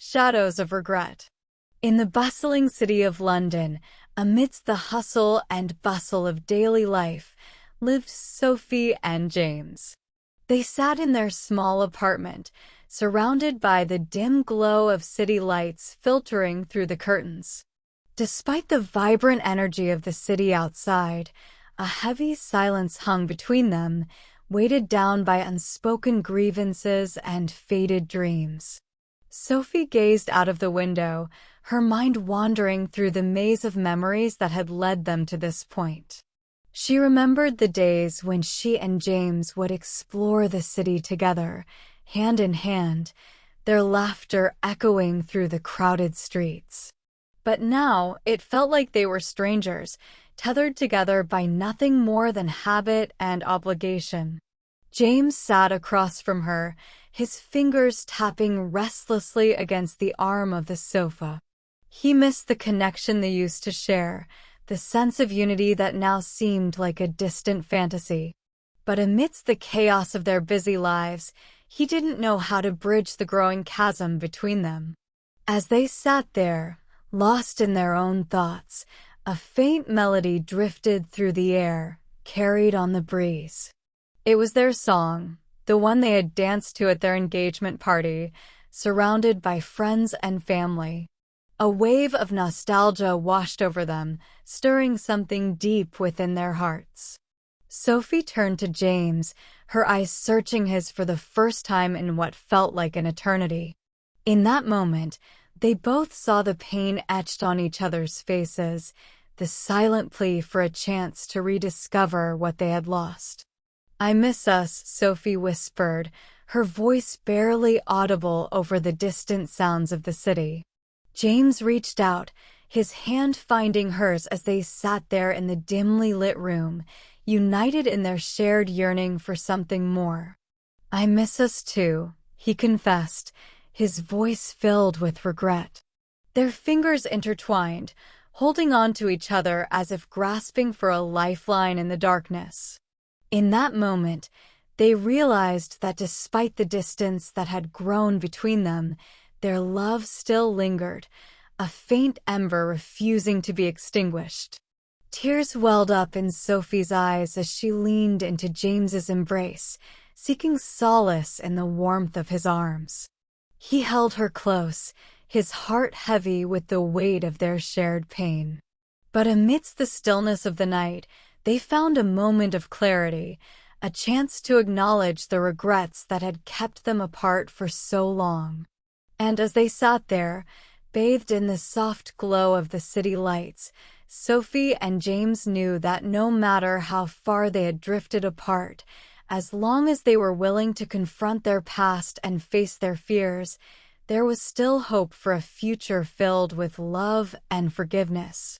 Shadows of Regret. In the bustling city of London, amidst the hustle and bustle of daily life, lived Sophie and James. They sat in their small apartment, surrounded by the dim glow of city lights filtering through the curtains. Despite the vibrant energy of the city outside, a heavy silence hung between them, weighted down by unspoken grievances and faded dreams. Sophie gazed out of the window, her mind wandering through the maze of memories that had led them to this point. She remembered the days when she and James would explore the city together, hand in hand, their laughter echoing through the crowded streets. But now it felt like they were strangers, tethered together by nothing more than habit and obligation. James sat across from her, his fingers tapping restlessly against the arm of the sofa. He missed the connection they used to share, the sense of unity that now seemed like a distant fantasy. But amidst the chaos of their busy lives, he didn't know how to bridge the growing chasm between them. As they sat there, lost in their own thoughts, a faint melody drifted through the air, carried on the breeze. It was their song, the one they had danced to at their engagement party, surrounded by friends and family. A wave of nostalgia washed over them, stirring something deep within their hearts. Sophie turned to James, her eyes searching his for the first time in what felt like an eternity. In that moment, they both saw the pain etched on each other's faces, the silent plea for a chance to rediscover what they had lost. "I miss us," Sophie whispered, her voice barely audible over the distant sounds of the city. James reached out, his hand finding hers as they sat there in the dimly lit room, united in their shared yearning for something more. "I miss us too," he confessed, his voice filled with regret. Their fingers intertwined, holding on to each other as if grasping for a lifeline in the darkness. In that moment, they realized that despite the distance that had grown between them, their love still lingered, a faint ember refusing to be extinguished. Tears welled up in Sophie's eyes as she leaned into James's embrace, seeking solace in the warmth of his arms. He held her close, his heart heavy with the weight of their shared pain. But amidst the stillness of the night, they found a moment of clarity, a chance to acknowledge the regrets that had kept them apart for so long. And as they sat there, bathed in the soft glow of the city lights, Sophie and James knew that no matter how far they had drifted apart, as long as they were willing to confront their past and face their fears, there was still hope for a future filled with love and forgiveness.